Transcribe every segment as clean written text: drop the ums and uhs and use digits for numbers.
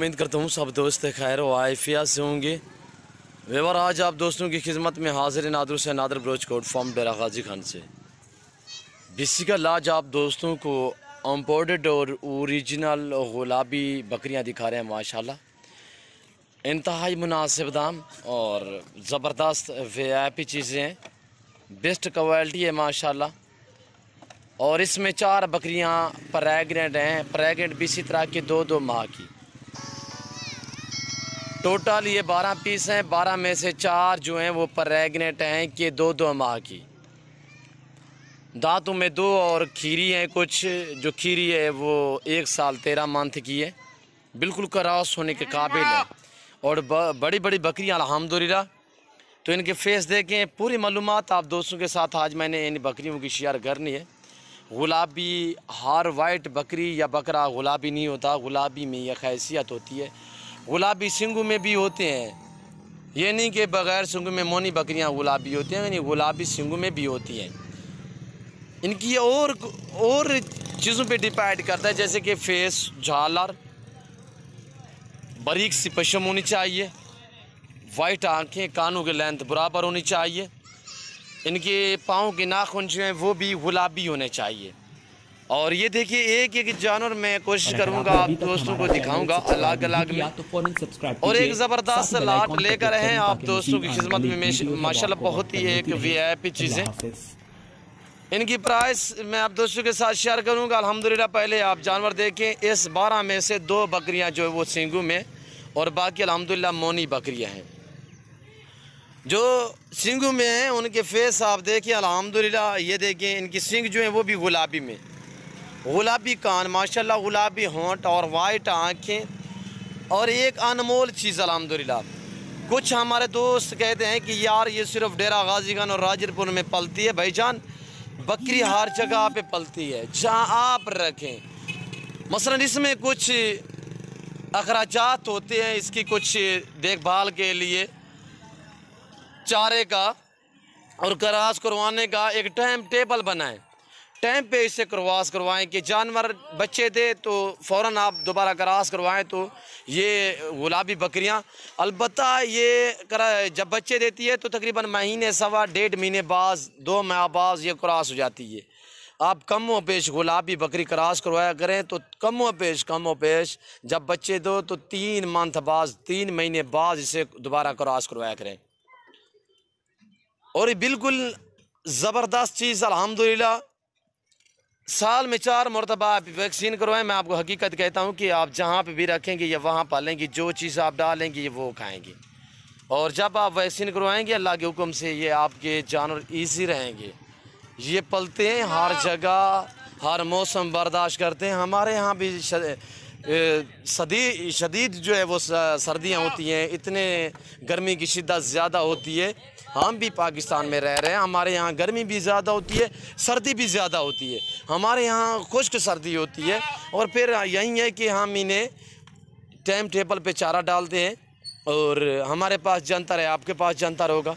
उम्मीद करता हूँ सब दोस्त खैर व आफियत से होंगे। वेवर आज आप दोस्तों की खिदमत में हाजिर नादर से नादर ब्रोच कोट फॉर्म डेरा गाजी खान से बेसिकल आज आप दोस्तों को इम्पोर्टेड और ओरिजिनल गुलाबी बकरियाँ दिखा रहे हैं। माशाल्लाह इंतहाई मुनासिब दाम और ज़बरदस्त वीआईपी चीज़ें हैं, बेस्ट क्वालिटी है माशाल्लाह। और इसमें 4 बकरियां प्रेग्नेंट हैं, प्रेग्नेंट भी इसी तरह के 2-2 माह की। टोटल ये 12 पीस हैं, 12 में से 4 जो हैं वो प्रेग्नेंट हैं कि 2-2 माह की। दांतों में 2 और खीरी हैं, कुछ जो खीरी है वो 1 साल 13 मंथ की है, बिल्कुल क्रॉस होने के काबिल है। और बड़ी बड़ी बकरियां अल्हम्दुलिल्लाह। तो इनके फेस देखें, पूरी मालूमात आप दोस्तों के साथ आज मैंने इन बकरियों की शेयर करनी है। गुलाबी हर वाइट बकरी या बकरा गुलाबी नहीं होता, गुलाबी में यह खैसियत होती है। गुलाबी सिंगू में भी होते हैं, ये नहीं कि बग़ैर सिंगू में मोनी बकरियां गुलाबी होती हैं, यानी गुलाबी सिंगू में भी होती हैं। इनकी और चीज़ों पे डिपेंड करता है, जैसे कि फेस, झालर, बारीक सी पश्म होनी चाहिए, वाइट आँखें, कानों की लेंथ बराबर होनी चाहिए, इनके पाँव के नाखून जो हैं वो भी गुलाबी होने चाहिए। और ये देखिए एक एक जानवर मैं कोशिश करूंगा आप दोस्तों को दिखाऊंगा अलग अलग में। और एक ज़बरदस्त लाट लेकर हैं आप दोस्तों की खिदमत में माशाल्लाह, बहुत ही एक वीआईपी चीज़ें। इनकी प्राइस मैं आप दोस्तों के साथ शेयर करूंगा अल्हम्दुलिल्लाह। पहले आप जानवर देखें, इस 12 में से 2 बकरियां जो है वो सिंगू में और बाकी अल्हम्दुलिल्लाह मोनी बकरियां हैं। जो सिंगू में हैं उनके फेस आप देखिए अल्हम्दुलिल्लाह, ये देखिए इनकी सिंग जो है वो भी गुलाबी में, गुलाबी कान माशाल्लाह, गुलाबी होंठ और वाइट आँखें और एक अनमोल चीज़ अल्हम्दुलिल्लाह। कुछ हमारे दोस्त कहते हैं कि यार ये सिर्फ डेरा गाजी खान और राजरपुर में पलती है। भाईजान बकरी हर जगह पे पलती है जहाँ आप रखें। मसलन इसमें कुछ अखराजात होते हैं इसकी कुछ देखभाल के लिए, चारे का और क्रॉस करवाने का एक टाइम टेबल बनाएं, टाइम पे इसे क्रॉस करवाएं कि जानवर बच्चे दे तो फ़ौरन आप दोबारा क्रॉस करवाएं। तो ये गुलाबी बकरियां अलबत्ता ये जब बच्चे देती है तो तकरीबन महीने सवा 1.5 महीने बाद, 2 माह बाद ये क्रॉस हो जाती है। आप कम व पेश गुलाबी बकरी क्रॉस करवाया करें तो कम व पेश जब बच्चे दो तो 3 मंथ बाद, 3 महीने बाद इसे दोबारा क्रॉस करवाया करें। और ये बिल्कुल ज़बरदस्त चीज़ अल्हम्दुलिल्लाह, साल में 4 मरतबा आप वैक्सीन करवाएं। मैं आपको हकीकत कहता हूं कि आप जहां पे भी रखेंगे या वहां पालेंगे, जो चीज़ आप डालेंगे ये वो खाएंगे। और जब आप वैक्सीन करवाएंगे अल्लाह के हुक्म से ये आपके जानवर ईजी रहेंगे। ये पलते हैं हर जगह, हर मौसम बर्दाश्त करते हैं। हमारे यहाँ भी शदीद जो है वो सर्दियाँ होती हैं, इतने गर्मी की शिद्दत ज़्यादा होती है। हम भी पाकिस्तान में रह रहे हैं, हमारे यहाँ गर्मी भी ज़्यादा होती है, सर्दी भी ज़्यादा होती है। हमारे यहाँ खुश्क सर्दी होती है। और फिर यही है कि हम इन्हें टाइम टेबल पे चारा डालते हैं। और हमारे पास जंतर है, आपके पास जंतर होगा,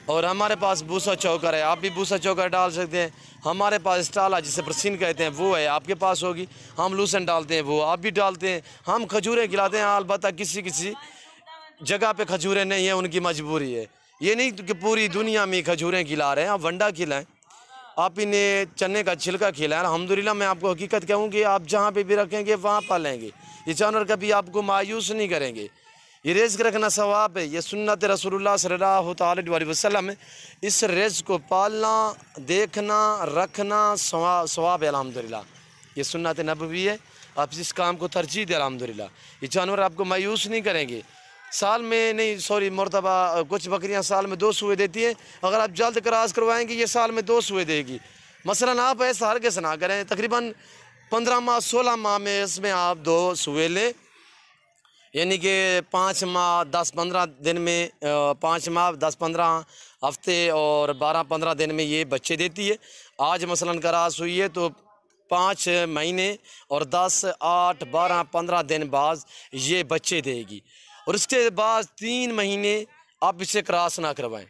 और हमारे पास भूसा चौकर है, आप भी भूसा चौकर डाल सकते हैं। हमारे पास स्टाला जिसे प्रसिन कहते हैं वो है, आपके पास होगी। हम लूसन डालते हैं, वो आप भी डालते हैं। हम खजूरें खिलाते हैं, अलबत्ता किसी जगह पे खजूरें नहीं है, उनकी मजबूरी है। ये नहीं कि पूरी दुनिया में खजूरें खिला रहे हैं। आप वंडा खिलाएं, आप इन्हें चने का छिलका खिलाएं। अल्हम्दुलिल्लाह मैं आपको हकीकत कहूँ कि आप जहाँ पे भी रखेंगे वहाँ पालेंगे, ये जानवर कभी आपको मायूस नहीं करेंगे। ये रिज़्क़ रखना सवाब है, ये सुन्नत रसूलुल्लाह सल्लल्लाहु अलैहि वसल्लम है। इस रिज़्क़ को पालना, देखना, रखना सवाब है अल्हम्दुलिल्लाह। ये सुन्नत नबवी है, आप इस काम को तरजीह दें अल्हम्दुलिल्लाह। ये जानवर आपको मायूस नहीं करेंगे। साल में नहीं, सॉरी मरतबा कुछ बकरियां साल में 2 सुए देती हैं। अगर आप जल्द क्रॉस करवाएंगे ये साल में 2 सुए देगी। मसलन आप ऐसा हरगिज़ ना करें, तकरीबन 15 माह 16 माह में इसमें आप 2 सुए लें, यानी कि 5 माह 10-15 दिन में, 5 माह 10-15 हफ्ते और 12-15 दिन में ये बच्चे देती है। आज मसलन क्रॉस हुई है तो 5 महीने और 10, 8, 12, 15 दिन बाद ये बच्चे देगी। और उसके बाद 3 महीने आप इसे क्रॉस ना करवाएं,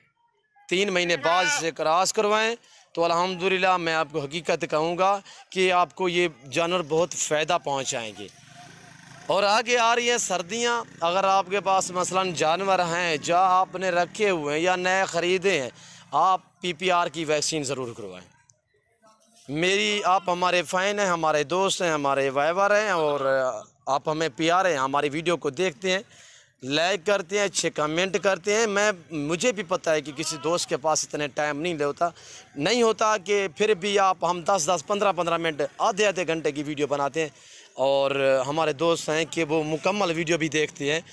3 महीने बाद इसे क्रॉस करवाएं तो अल्हम्दुलिल्लाह मैं आपको हकीकत कहूँगा कि आपको ये जानवर बहुत फ़ायदा पहुँचाएंगे। और आगे आ रही है सर्दियाँ। अगर आपके पास मसलन जानवर हैं जो आपने रखे हुए हैं या नए ख़रीदे हैं, आप PPR की वैक्सीन ज़रूर करवाएं। मेरी आप हमारे फ़ैन हैं, हमारे दोस्त हैं, हमारे वाइवर हैं, और आप हमें प्यार हैं, हमारी वीडियो को देखते हैं, लाइक करते हैं, अच्छे कमेंट करते हैं। मुझे भी पता है कि किसी दोस्त के पास इतने टाइम नहीं होता कि फिर भी हम 10-10, 15-15 मिनट, आधे घंटे की वीडियो बनाते हैं, और हमारे दोस्त हैं कि वो मुकम्मल वीडियो भी देखते हैं।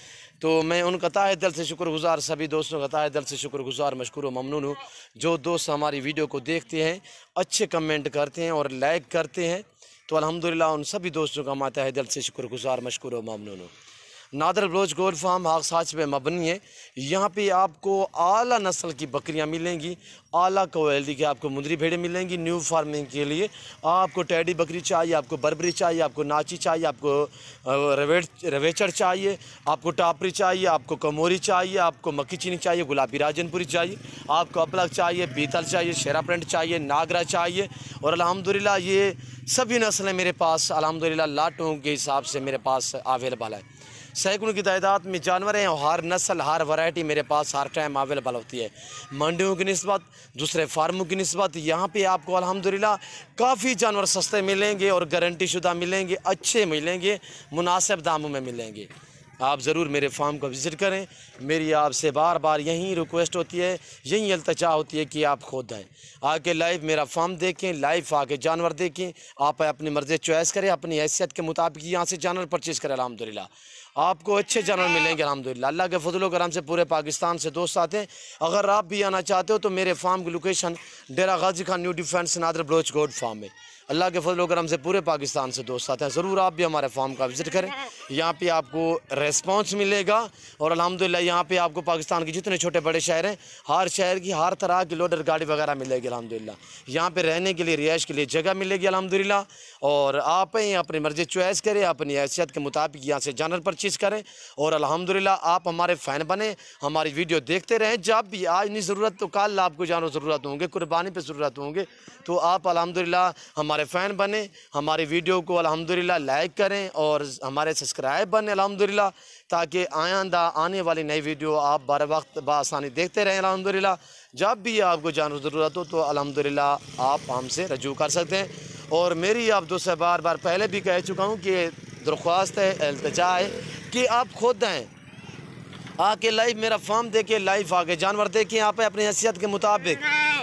तो मैं उनका ताहे दिल से शुक्रगुज़ार, सभी दोस्तों का ताहे दिल से शुक्रगुज़ार, मशकूर व ममनून हूँ जो दोस्त हमारी वीडियो को देखते हैं, अच्छे कमेंट करते हैं और लाइक करते हैं। तो अल्हम्दुलिल्लाह उन सभी दोस्तों का मैं ताहे दिल से शुक्रगुज़ार, मशकूर व ममनून हूँ। नादर बलोच गोल्ड फार्म हाक साच पे मबनी है। यहाँ पे आपको आला नस्ल की बकरियाँ मिलेंगी, आला क्वालिटी की आपको मुंदरी भेड़ें मिलेंगी। न्यू फार्मिंग के लिए आपको टैडी बकरी चाहिए, आपको बर्बरी चाहिए, आपको नाची चाहिए, आपको रवेचर चाहिए, आपको टापरी चाहिए, आपको कमोरी चाहिए, आपको मक्की चीनी चाहिए, गुलाबी राजनपुरी चाहिए, आपको अपलक चाहिए, बीतल चाहिए, शेरा प्रिंट चाहिए, नागरा चाहिए। और अल्हम्दुलिल्लाह ये सभी नस्लें मेरे पास अल्हम्दुलिल्लाह लाटों के हिसाब से मेरे पास अवेलेबल है। सैकड़ों की तादाद में जानवर हैं, और हर नस्ल हर वैरायटी मेरे पास हर टाइम अवेलेबल होती है। मंडियों की निस्बत, दूसरे फार्मों की निस्बत यहाँ पे आपको अल्हम्दुलिल्लाह काफ़ी जानवर सस्ते मिलेंगे और गारंटी शुदा मिलेंगे, अच्छे मिलेंगे, मुनासिब दामों में मिलेंगे। आप ज़रूर मेरे फार्म को विज़िट करें। मेरी आपसे बार बार यही रिक्वेस्ट होती है, यही इल्तिजा होती है कि आप खुद आएँ, आके लाइव मेरा फार्म देखें, लाइव आके जानवर देखें, आप अपनी मर्ज़ी चॉइस करें, अपनी हैसियत के मुताबिक यहाँ से जानवर परचेज़ करें। अल्हम्दुलिल्लाह आपको अच्छे जानवर मिलेंगे अल्हम्दुलिल्लाह। अल्लाह के फजल व करम से पूरे पाकिस्तान से दोस्त आते हैं। अगर आप भी आना चाहते हो तो मेरे फार्म की location Dera Ghazi Khan new defence Nadir Baloch gold farm में। अल्लाह के फजल व करम से पूरे पाकिस्तान से दोस्त आते हैं। ज़रूर आप भी हमारे फार्म का विज़िट करें, यहाँ पे आपको रेस्पॉन्स मिलेगा। और अल्हम्दुलिल्लाह यहाँ पे आपको पाकिस्तान के जितने छोटे बड़े शहर हैं, हर शहर की हर तरह की लोडर गाड़ी वगैरह मिलेगी अल्हम्दुलिल्लाह। यहाँ पे रहने के लिए, रिहाइश के लिए जगह मिलेगी अल्हम्दुलिल्लाह। और आप ही अपनी मर्ज़ी चॉइस करें, अपनी हैसियत के मुताबिक यहाँ से जानवर परचेज़ करें। और अल्हम्दुलिल्लाह आप हमारे फ़ैन बने, हमारी वीडियो देखते रहें। जब भी आज नहीं ज़रूरत तो कल आपको जानवर ज़रूरत होंगे, कुर्बानी पे ज़रूरत होंगे, तो आप अल्हम्दुलिल्लाह हमारे फ़ैन बने, हमारी वीडियो को अल्हम्दुलिल्लाह लाइक करें और हमारे सब्सक्राइब बने अल्हम्दुलिल्लाह, ताकि आइंदा आने वाली नई वीडियो आप बर वक्त बआसानी देखते रहें अल्हम्दुलिल्लाह। जब भी आपको जानवर ज़रूरत हो तो अल्हम्दुलिल्लाह आप हमसे रजू कर सकते हैं। और मेरी आप दोस्त बार बार पहले भी कह चुका हूँ कि दरख्वास्त है, इल्तिजा है कि आप खुद आएँ, आके लाइव मेरा फार्म देखें, लाइव आके जानवर देखें, आप अपनी हैसियत के मुताबिक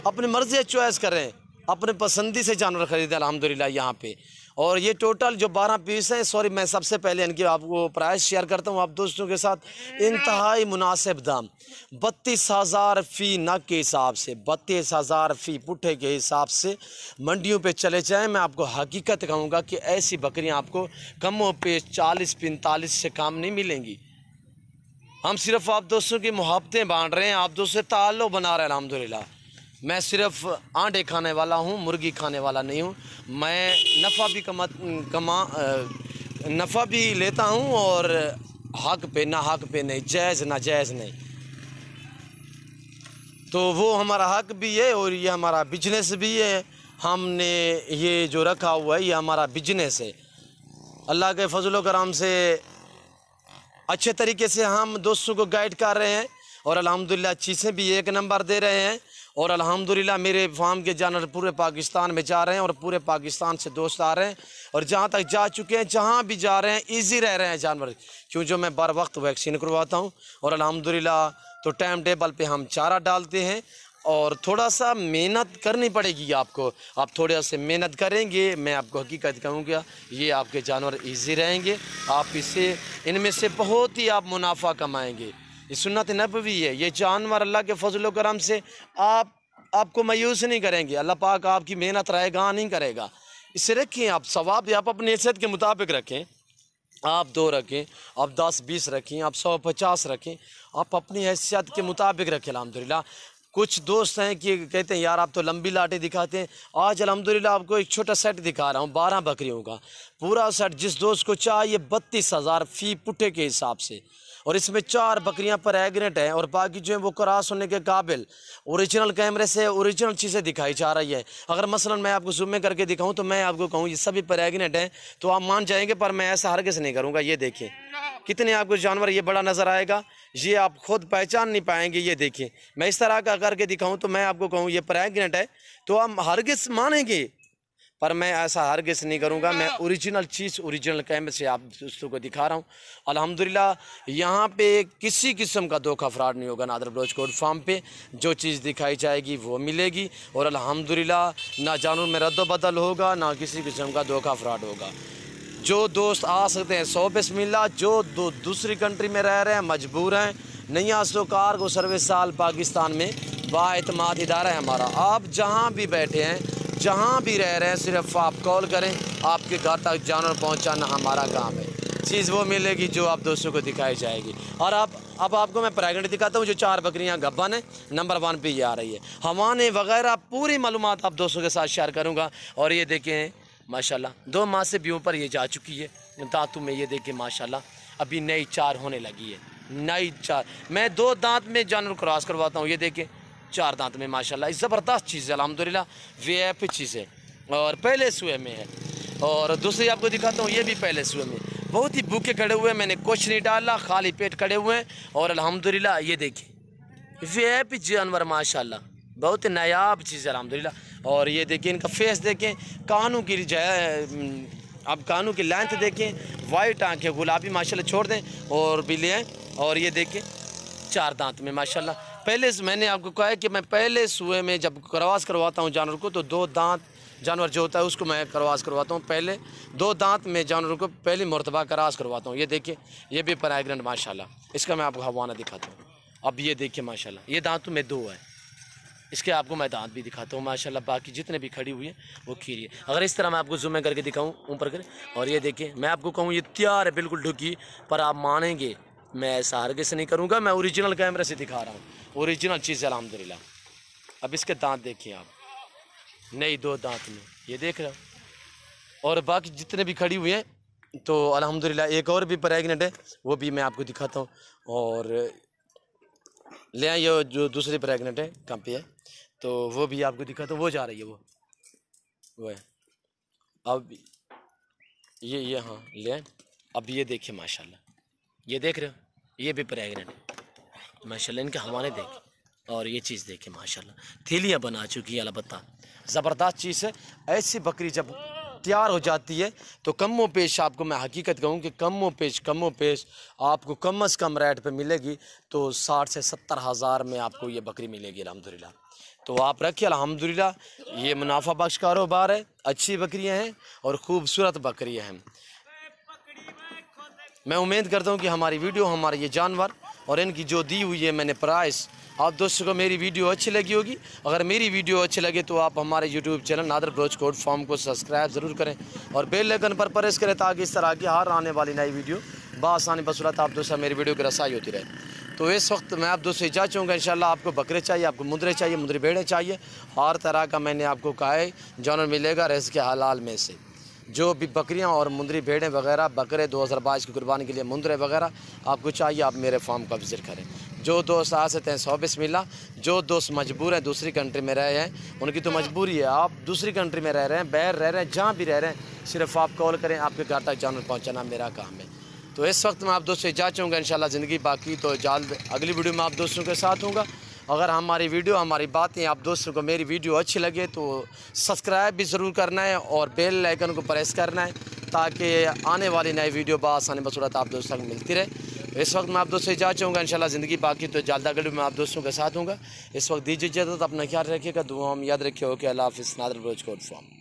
अपनी मर्ज़ी चॉइस करें, अपने पसंदी से जानवर ख़रीदें अल्हम्दुलिल्लाह यहाँ पे। और ये टोटल जो 12 पीस हैं, सॉरी मैं सबसे पहले इनकी आपको प्राइस शेयर करता हूँ आप दोस्तों के साथ। इंतहाई मुनासिब दाम 32,000 फ़ी नग के हिसाब से, 32,000 फ़ी पुट्ठे के हिसाब से मंडियों पे चले जाएं। मैं आपको हकीकत कहूँगा कि ऐसी बकरियाँ आपको कमों पे 40-45 से कम नहीं मिलेंगी। हम सिर्फ आप दोस्तों की मोहब्बतें बांट रहे हैं, आप दोस्तों से ताल्लुक़ बना रहे हैं अल्हम्दुलिल्लाह। मैं सिर्फ आंडे खाने वाला हूँ, मुर्गी खाने वाला नहीं हूँ। मैं नफ़ा भी लेता हूँ, और हक पे ना हक पे नहीं, जायज़ ना जायज़ नहीं। तो वो हमारा हक भी है और ये हमारा बिजनेस भी है। हमने ये जो रखा हुआ है ये हमारा बिजनेस है। अल्लाह के फजल व करम से अच्छे तरीके से हम दोस्तों को गाइड कर रहे हैं, और अल्हम्दुलिल्लाह चीज़ें भी एक नंबर दे रहे हैं। और अल्हम्दुलिल्लाह मेरे फार्म के जानवर पूरे पाकिस्तान में जा रहे हैं, और पूरे पाकिस्तान से दोस्त आ रहे हैं, और जहाँ तक जा चुके हैं, जहाँ भी जा रहे हैं ईजी रह रहे हैं जानवर, क्यों जो मैं बर वक्त वैक्सीन करवाता हूँ। और अल्हम्दुलिल्लाह तो टाइम टेबल पे हम चारा डालते हैं, और थोड़ा सा मेहनत करनी पड़ेगी आपको। आप थोड़ा सा मेहनत करेंगे, मैं आपको हकीकत कहूँगा, ये आपके जानवर ईजी रहेंगे। आप इनमें से बहुत ही आप मुनाफा कमाएँगे। ये सुन्नत नबवी है। ये जानवर अल्लाह के फजल व करम से आपको मायूस नहीं करेंगे। अल्लाह पाक आपकी मेहनत रहेगा नहीं करेगा। इसे रखें आप सवाब, आप अपनी हैसियत के मुताबिक रखें। आप 2 रखें, आप 10-20 रखें, आप 100-50 रखें, आप अपनी हैसियत के मुताबिक रखें अल्हम्दुलिल्लाह। कुछ दोस्त हैं कि कहते हैं यार आप तो लंबी लाटें दिखाते हैं। आज अल्हम्दुलिल्लाह आपको एक छोटा सेट दिखा रहा हूँ 12 बकरियों का पूरा सेट। जिस दोस्त को चाहिए 32,000 फ़ी पुट्ठे के हिसाब से, और इसमें 4 बकरियां प्रेग्नेंट हैं और बाकी जो है वो क्रॉस होने के काबिल ओरिजिनल कैमरे से ओरिजिनल चीज़ें दिखाई जा रही है। अगर मसलन मैं आपको जूम में करके दिखाऊं तो मैं आपको कहूँ ये सभी प्रेग्नेंट हैं तो आप मान जाएंगे, पर मैं ऐसा हरगिज़ नहीं करूँगा। ये देखिए कितने आपको जानवर ये बड़ा नज़र आएगा, ये आप खुद पहचान नहीं पाएंगे। ये देखिए मैं इस तरह का करके दिखाऊं तो मैं आपको कहूँ ये प्रेग्नेंट है तो आप हरगिज़ मानेंगे, पर मैं ऐसा हरगिज़ नहीं करूँगा। मैं ओरिजिनल चीज़ ओरिजिनल कैमरे से आप दोस्तों को दिखा रहा हूँ। अल्हम्दुलिल्लाह यहाँ पे किसी किस्म का धोखा फ्रॉड नहीं होगा। नादर बलोच गोट फार्म पे जो चीज़ दिखाई जाएगी वो मिलेगी और अल्हम्दुलिल्लाह ना जानवर में रद्द-बदल होगा, ना किसी किस्म का धोखा फ्रॉड होगा। जो दोस्त आ सकते हैं 100 बिस्मिल्लाह, जो दूसरी कंट्री में रह रहे हैं मजबूर हैं नहीं आ सो कार्गो सर्विस साल पाकिस्तान में बाएतमाद इदारा है हमारा। आप जहाँ भी बैठे हैं, जहाँ भी रह रहे हैं, सिर्फ आप कॉल करें, आपके घर तक जानवर पहुँचाना हमारा काम है। चीज़ वो मिलेगी जो आप दोस्तों को दिखाई जाएगी। और अब आपको मैं प्रेग्नेंट दिखाता हूँ जो 4 बकरियाँ गब्बन है, नंबर 1 पे ये आ रही है। हवाने वगैरह पूरी मालूमात आप दोस्तों के साथ शेयर करूँगा। और ये देखें माशाल्लाह 2 माह से भी ऊपर ये जा चुकी है दांतों में। ये देखिए माशाल्लाह अभी नई 4 होने लगी है, नई 4। मैं 2 दांत में जानवर क्रॉस करवाता हूँ। ये देखिए 4 दांत में माशाल्लाह ज़बरदस्त चीज़ है अल्हम्दुलिल्लाह, VIP चीज़ है और पहले सुए में है। और दूसरी आपको दिखाता हूँ, ये भी पहले सुए में, बहुत ही भूखे खड़े हुए हैं, मैंने कुछ नहीं डाला, खाली पेट खड़े हुए हैं। और अल्हम्दुलिल्लाह ये देखिए VIP जानवर माशाल्लाह, बहुत ही नायाब चीज़ है अल्हम्दुलिल्लाह। और ये देखिए इनका फेस देखें, कानों की जो है अब कानों की लेंथ देखें, वाइट आँखें गुलाबी माशाल्लाह छोड़ दें और भी ले आएँ। और ये देखें 4 दांत में माशाल्लाह। पहले मैंने आपको कहा है कि मैं पहले सुए में जब क्रॉस करवाता हूँ जानवर को तो 2 दांत जानवर जो होता है उसको मैं क्रॉस करवाता हूँ। पहले 2 दांत में जानवर को पहली मरतबा क्रॉस करवाता हूँ। ये देखिए ये भी प्रेग्नेंट माशाल्लाह, इसका मैं आपको हवाना दिखाता हूँ। अब ये देखिए माशाल्लाह ये दांतों में 2 है, इसके आपको मैं दांत भी दिखाता हूँ माशाल्लाह। बाकी जितने भी खड़ी हुई है वो खीरी है। अगर इस तरह मैं आपको जूम करके दिखाऊँ ऊपर कर, और ये देखिए मैं आपको कहूँ ये तैयार है बिल्कुल ढुकी, पर आप मानेंगे मैं ऐसा हरगिज़ नहीं करूँगा। मैं ओरिजिनल कैमरे से दिखा रहा हूँ, ओरिजिनल चीज़ है अल्हम्दुलिल्लाह। अब इसके दांत देखिए आप, नई 2 दांत में, ये देख रहे हो। और बाकी जितने भी खड़ी हुई हैं तो अल्हम्दुलिल्लाह एक और भी प्रेग्नेंट है, वो भी मैं आपको दिखाता हूँ। और ले आए ये जो दूसरी प्रेग्नेंट है कहाँ पे है तो वो भी आपको दिखाता हूँ। वो जा रही है वो है। अब ये हाँ ले आए। अब ये देखिए माशाल्लाह, ये देख रहे हो, ये भी प्रेग्नेंट है माशाल्लाह। इनके हवाने देख और ये चीज़ देखिए माशाल्लाह, थैलियाँ बना चुकी है अलबत्ता, ज़बरदस्त चीज़ है। ऐसी बकरी जब तैयार हो जाती है तो कमो पेश आपको मैं हकीकत कहूँ कि कमो पेश आपको कम अज़ कम रेट पे मिलेगी तो 60 से 70 हज़ार में आपको ये बकरी मिलेगी अल्हम्दुलिल्लाह। तो आप रखिए अल्हम्दुलिल्लाह, ये मुनाफा बख्श कारोबार है, अच्छी बकरियां हैं और ख़ूबसूरत बकरियां हैं। मैं उम्मीद करता हूं कि हमारी वीडियो, हमारे ये जानवर और इनकी जो दी हुई है मैंने प्राइस, आप दोस्तों को मेरी वीडियो अच्छी लगी होगी। अगर मेरी वीडियो अच्छी लगे तो आप हमारे YouTube channel Nader Baloch goat farm को सब्सक्राइब ज़रूर करें और बेल आइकन पर प्रेस करें ताकि इस तरह की हर आने वाली नई वीडियो बआसानी बसूरत आप दोस्तों मेरी वीडियो की रसाई होती रहे। तो इस वक्त मैं आप दोस्तों इजाज़त चाहूँगा, इंशाल्लाह आपको बकरे चाहिए, आपको मुंदरे चाहिए, मुंदरी भेड़ें चाहिए, हर तरह का मैंने आपको कहा है जानवर मिलेगा रिज़्क़ के हलाल में से। जो भी बकरियां और मुंदरी भेड़ें वगैरह, बकरे 2022 की कुर्बानी के लिए मुंदरे वगैरह आपको चाहिए, आप मेरे फार्म का विज़िट करें। जो दोस्त आ सकते हैं 100 बिस्मिल्लाह, जो दोस्त मजबूर हैं दूसरी कंट्री में रहे हैं उनकी तो मजबूरी है, आप दूसरी कंट्री में रह रहे हैं, बाहर रह रहे हैं, जहाँ भी रह रहे हैं, सिर्फ आप कॉल करें, आपके घर तक जानवर पहुँचाना मेरा काम है। तो इस वक्त मैं आप दोस्तों से इजाज़त चाहूँगा, इंशाल्लाह ज़िंदगी बाकी तो जल्द अगली वीडियो में आप दोस्तों के साथ हूँगा। अगर हमारी वीडियो, हमारी बातें आप दोस्तों को मेरी वीडियो अच्छी लगे तो सब्सक्राइब भी ज़रूर करना है और बेल आइकन को प्रेस करना है ताकि आने वाली नई वीडियो बआसानी बसूरत आप दोस्तों को मिलती रहे। इस वक्त मैं आप दोस्तों से इजाज़त चाहूँगा, इंशाल्लाह ज़िंदगी बाकी तो जल्द अगली में आप दोस्तों के साथ हूँगा। इस वक्त दीजिए इजाज़त, अपना ख्याल रखिएगा, दुआ में याद रखिए। ओके, अल्लाह हाफ़िज़। Nader Baloch goat farm.